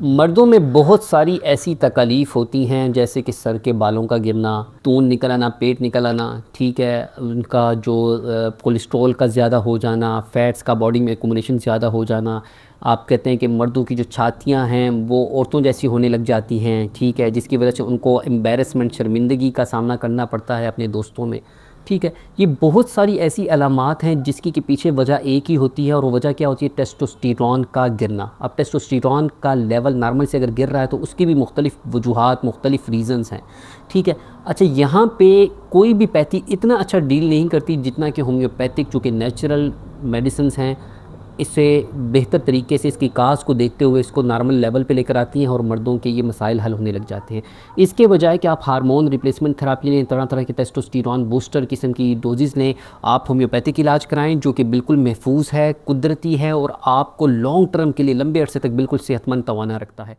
मर्दों में बहुत सारी ऐसी तकलीफ़ होती हैं, जैसे कि सर के बालों का गिरना, तून निकल आना, पेट निकल आना, ठीक है। उनका जो कोलेस्ट्रॉल का ज़्यादा हो जाना, फ़ैट्स का बॉडी में एक्युमुलेशन ज़्यादा हो जाना। आप कहते हैं कि मर्दों की जो छातियाँ हैं वो औरतों जैसी होने लग जाती हैं, ठीक है, जिसकी वजह से उनको एम्बैरेसमेंट, शर्मिंदगी का सामना करना पड़ता है अपने दोस्तों में, ठीक है। ये बहुत सारी ऐसी अलामात हैं जिसकी के पीछे वजह एक ही होती है, और वो वजह क्या होती है? टेस्टोस्टेरॉन का गिरना। अब टेस्टोस्टेरॉन का लेवल नॉर्मल से अगर गिर रहा है तो उसकी भी मुख्तलिफ वजूहात, मुख्तलिफ रीज़न्स हैं, ठीक है। अच्छा, यहाँ पे कोई भी पैथी इतना अच्छा डील नहीं करती जितना कि होम्योपैथिक, चूँकि नेचुरल मेडिसिन हैं, इससे बेहतर तरीके से इसकी काज को देखते हुए इसको नॉर्मल लेवल पे लेकर आती हैं और मर्दों के ये मसाइल हल होने लग जाते हैं। इसके बजाय कि आप हार्मोन रिप्लेसमेंट थेरापी लें, तरह तरह के टेस्टोस्टेरॉन बूस्टर किस्म की डोजेज़ लें, आप होम्योपैथिक इलाज कराएं जो कि बिल्कुल महफूज है, कुदरती है और आपको लॉन्ग टर्म के लिए, लंबे अरसे तक बिल्कुल सेहतमंद तवाना रखता है।